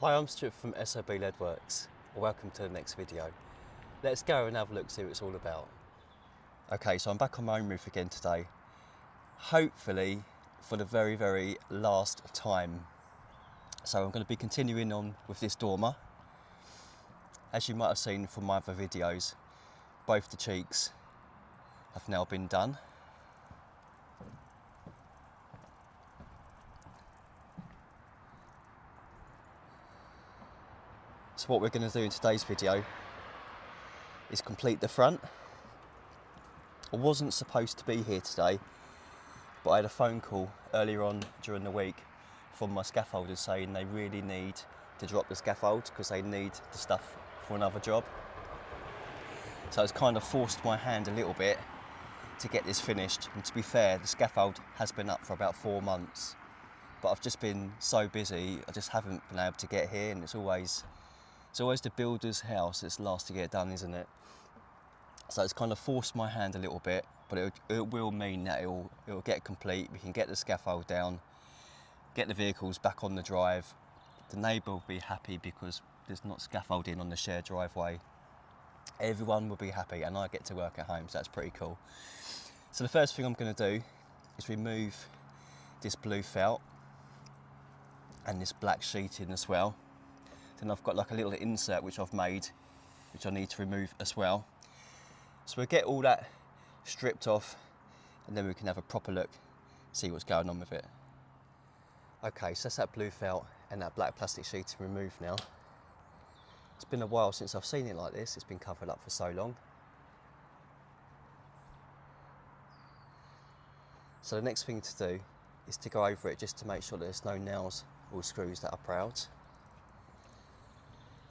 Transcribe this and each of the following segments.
Hi, I'm Stuart from SOB Leadworks. Welcome to the next video. Let's go and have a look, see what it's all about. Okay, so I'm back on my own roof again today. Hopefully for the very last time. So I'm going to be continuing on with this dormer. As you might have seen from my other videos, both the cheeks have now been done. So what we're going to do in today's video is complete the front. I wasn't supposed to be here today, but I had a phone call earlier on during the week from my scaffolders saying they really need to drop the scaffold because they need the stuff for another job. So it's kind of forced my hand a little bit to get this finished. And to be fair, the scaffold has been up for about 4 months, but I've just been so busy, I just haven't been able to get here, and it's always the builder's house that's last to get done, isn't it? So it's kind of forced my hand a little bit, but it will mean that it'll get complete. We can get the scaffold down, get the vehicles back on the drive. The neighbour will be happy because there's not scaffolding on the shared driveway. Everyone will be happy, and I get to work at home, so that's pretty cool. So the first thing I'm going to do is remove this blue felt and this black sheeting as well. Then I've got like a little insert which I've made, which I need to remove as well. So we'll get all that stripped off, and then we can have a proper look, see what's going on with it. Okay, so that's that blue felt and that black plastic sheet removed now. It's been a while since I've seen it like this. It's been covered up for so long. So the next thing to do is to go over it just to make sure that there's no nails or screws that are proud.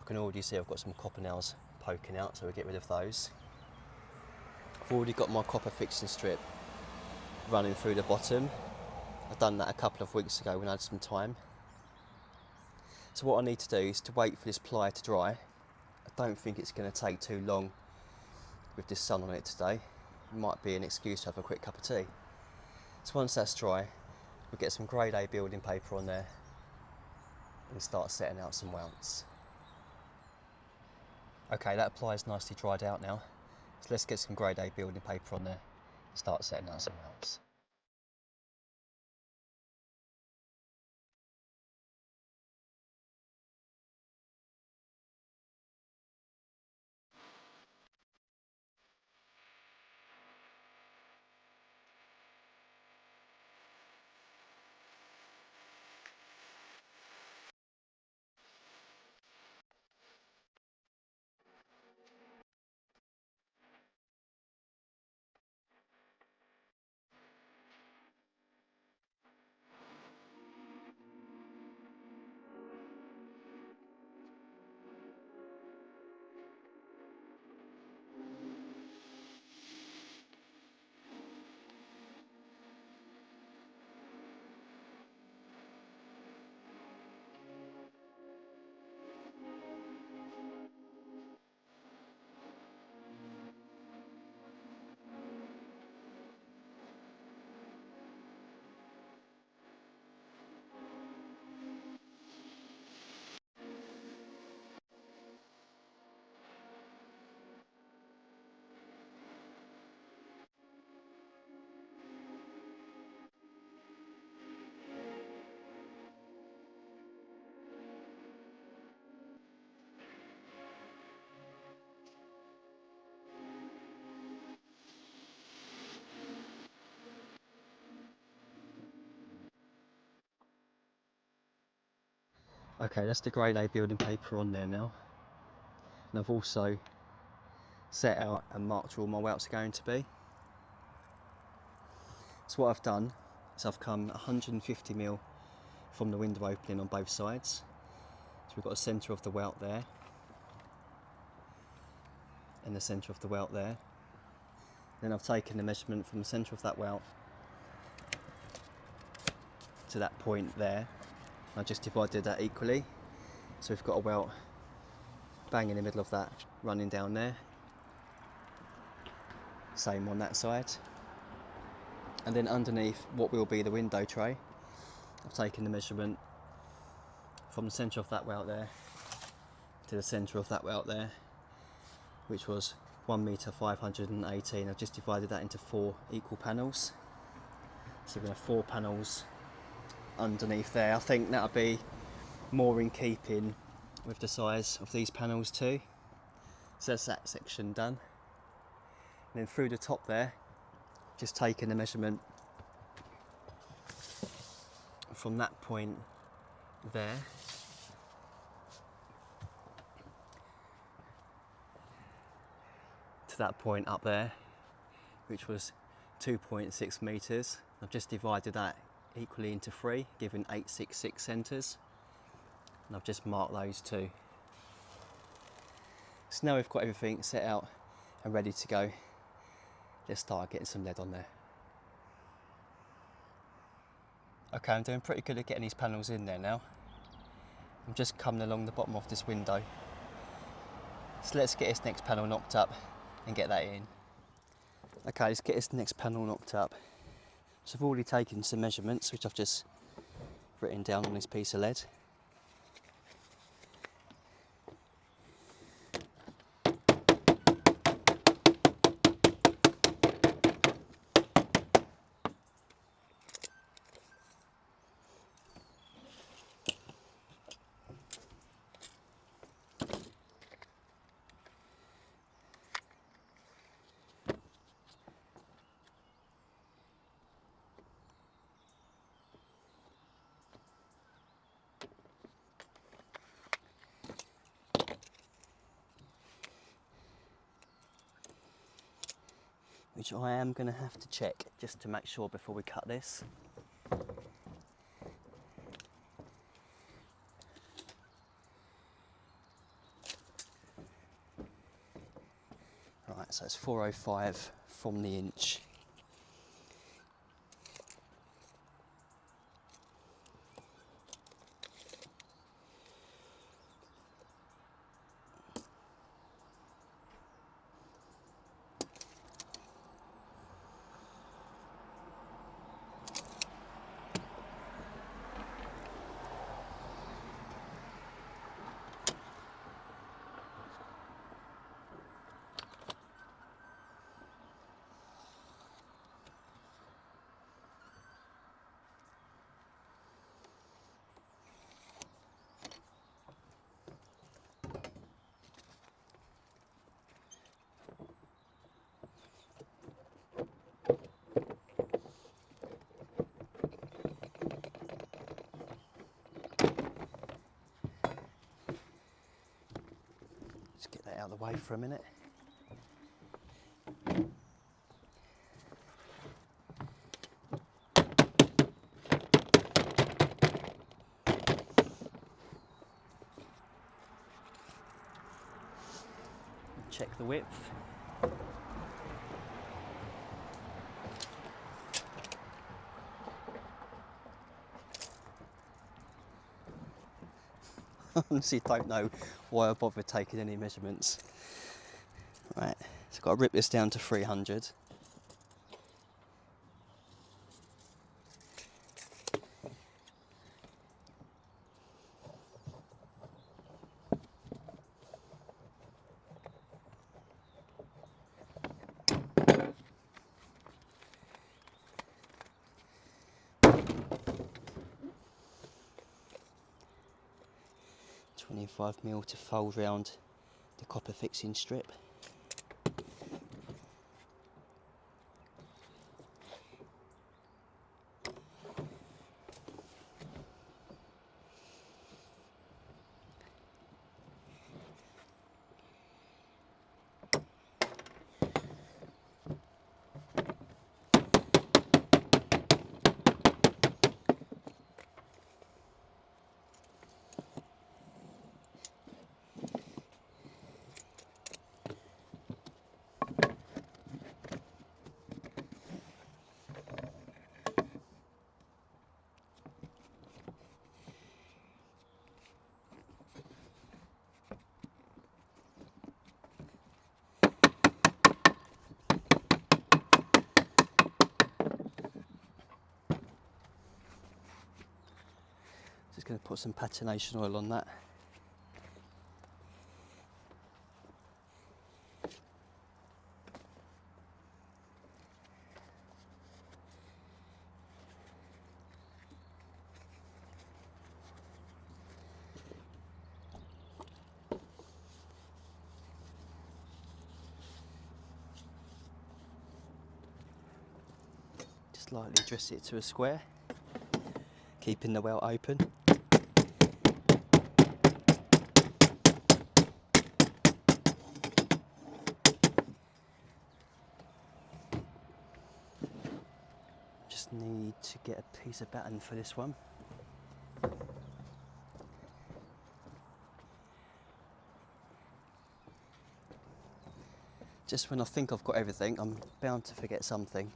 I can already see I've got some copper nails poking out, so we'll get rid of those. I've already got my copper fixing strip running through the bottom. I've done that a couple of weeks ago when I had some time. So what I need to do is to wait for this ply to dry. I don't think it's going to take too long with this sun on it today. It might be an excuse to have a quick cup of tea. So once that's dry, we'll get some grade A building paper on there and start setting out some welts. Okay, that ply is nicely dried out now. So let's get some grade A building paper on there and start setting out some welts. Okay, that's the grade A building paper on there now. And I've also set out and marked where all my welts are going to be. So what I've done is I've come 150mm from the window opening on both sides. So we've got a centre of the welt there and the centre of the welt there. Then I've taken the measurement from the centre of that welt to that point there. I just divided that equally. So we've got a welt bang in the middle of that running down there. Same on that side. And then underneath what will be the window tray, I've taken the measurement from the centre of that way out there to the centre of that way out there, which was 1 metre 518. I've just divided that into 4 equal panels. So we're going to have 4 panels underneath there. I think that'll be more in keeping with the size of these panels too. So that's that section done. And then through the top there, just taking the measurement from that point there to that point up there, which was 2.6 metres. I've just divided that equally into 3, giving 866 centres, and I've just marked those too. So now we've got everything set out and ready to go. Let's start getting some lead on there. Okay, I'm doing pretty good at getting these panels in there now. I'm just coming along the bottom of this window. So let's get this next panel knocked up and get that in. Okay, let's get this next panel knocked up. So I've already taken some measurements, which I've just written down on this piece of lead. Which I am going to have to check just to make sure before we cut this. Right, so it's 405 from the inch. Just get that out of the way for a minute. Check the width. I honestly don't know why I bothered taking any measurements. Right, so I've got to rip this down to 300. $25mm to fold round the copper fixing strip. Put some patination oil on that. Just lightly dress it to a square, keeping the welt open. Just need to get a piece of batten for this one. Just when I think I've got everything, I'm bound to forget something.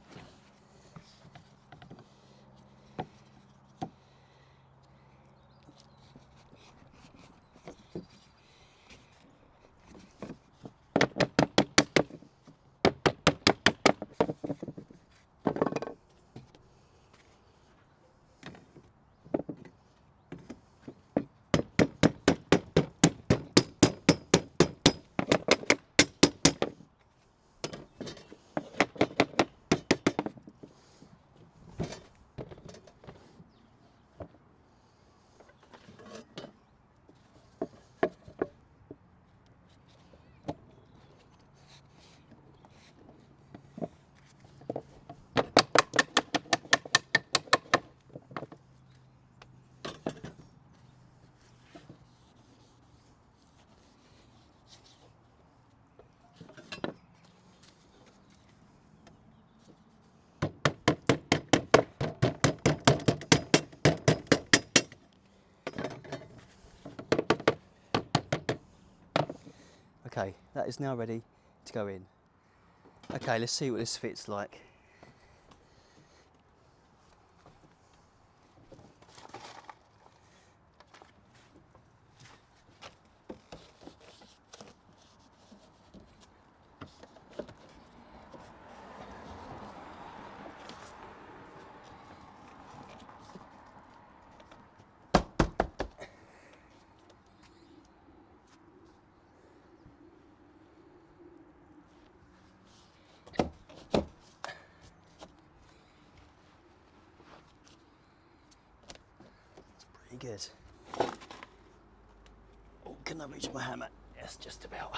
Okay, that is now ready to go in. Okay, let's see what this fits like. Pretty good. Oh, can I reach my hammer? Yes, just about.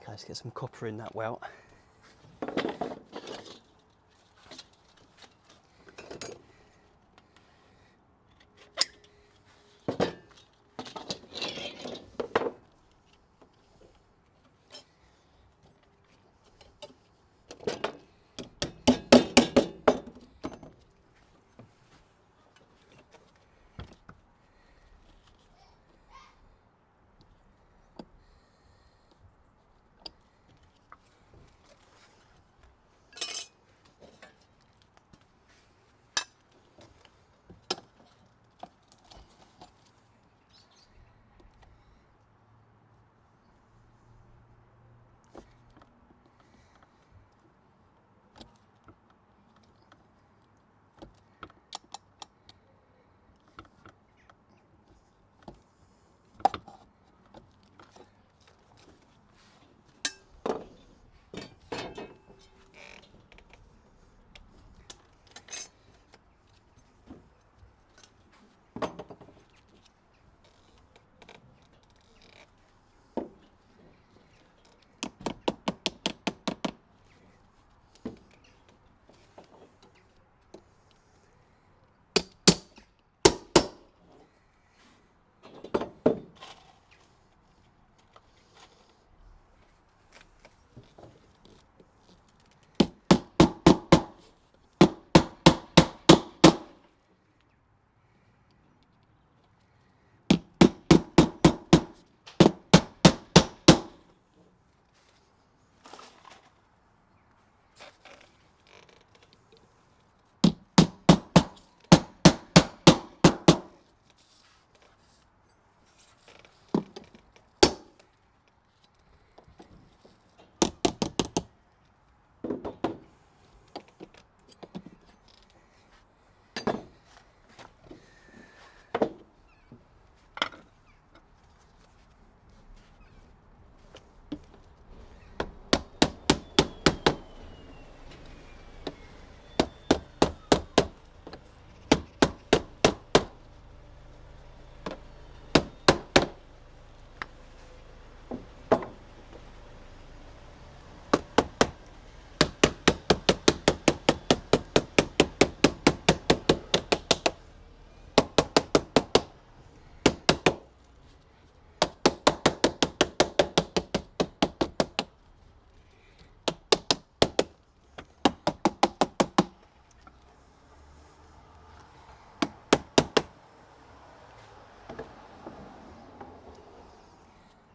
Okay, let's get some copper in that welt.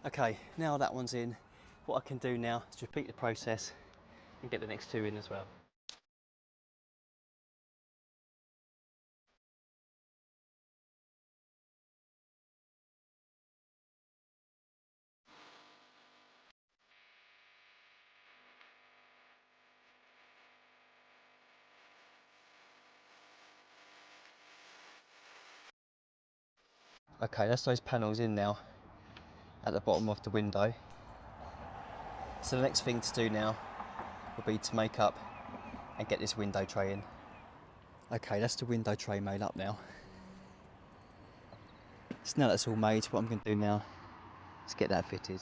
Okay, now that one's in, what I can do now is repeat the process and get the next two in as well. Okay, that's those panels in now at the bottom of the window. So the next thing to do now will be to make up and get this window tray in. Okay, that's the window tray made up now. So now that's all made, what I'm going to do now is get that fitted.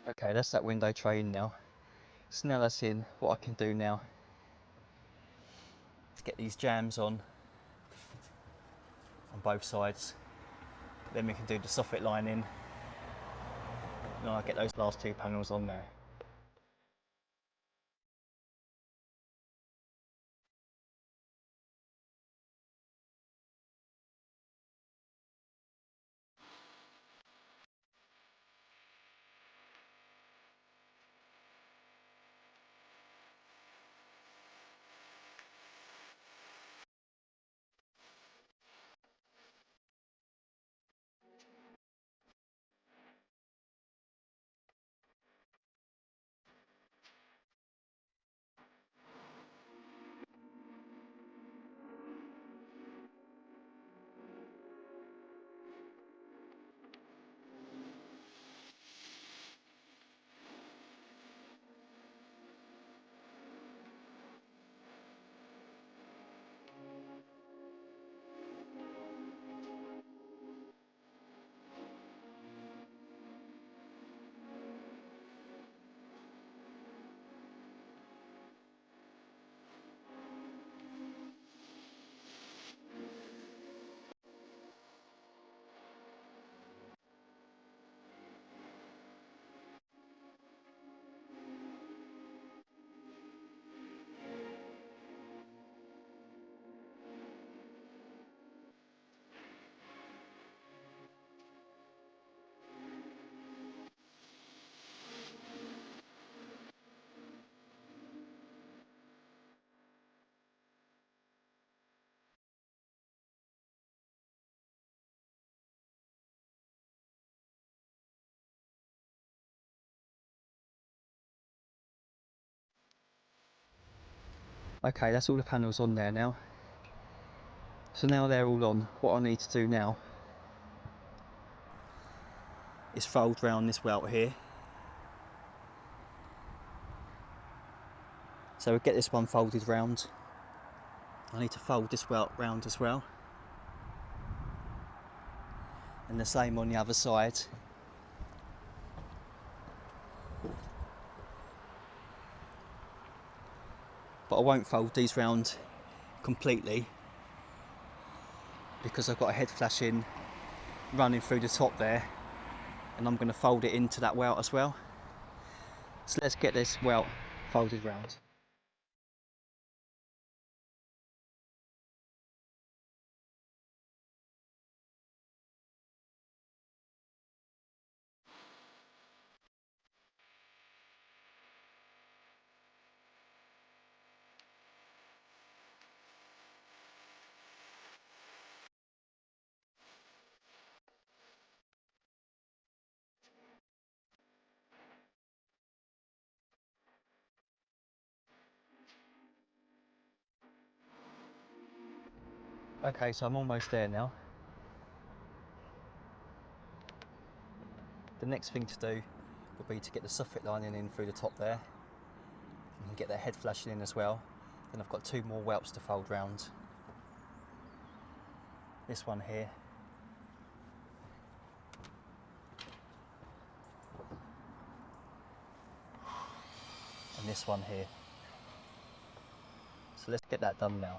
Okay, that's that window tray in now. So now that's in, what I can do now is get these jambs on both sides. Then we can do the soffit lining and I'll get those last two panels on there. Okay, that's all the panels on there now. So now they're all on, what I need to do now is fold round this welt here. So we get this one folded round. I need to fold this welt round as well. And the same on the other side. But I won't fold these round completely because I've got a head flashing running through the top there and I'm going to fold it into that welt as well. So let's get this welt folded round. Okay, so I'm almost there now. The next thing to do will be to get the soffit lining in through the top there and get that head flashing in as well. Then I've got 2 more welts to fold round. This one here, and this one here. So let's get that done now.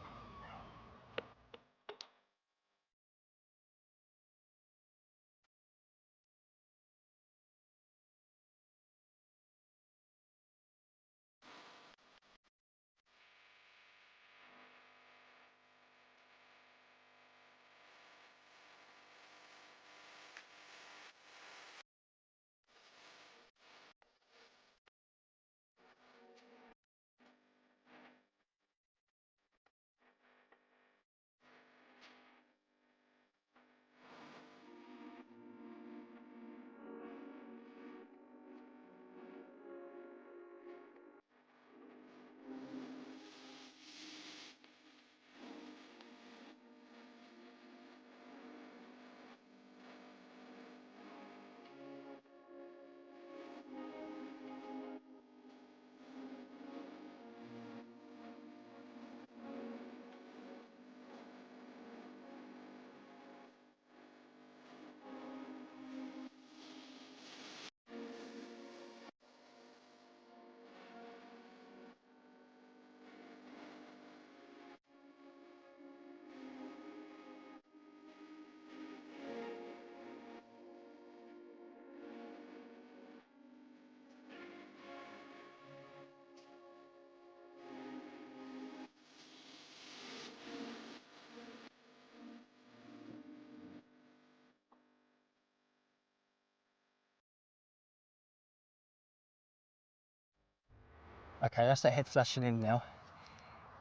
Okay, that's the head flashing in now,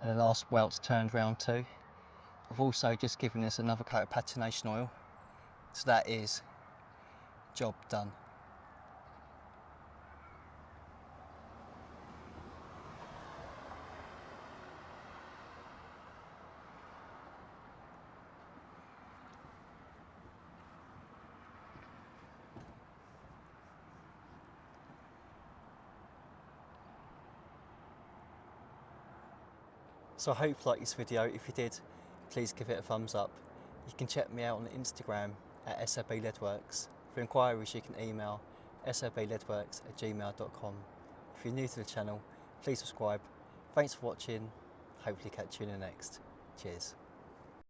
and the last welt's turned round too. I've also just given this another coat of patination oil, so that is job done. So I hope you liked this video. If you did, please give it a thumbs up. You can check me out on Instagram at sableadworks. For inquiries, you can email sableadworks@gmail.com. If you're new to the channel, please subscribe. Thanks for watching. Hopefully catch you in the next. Cheers.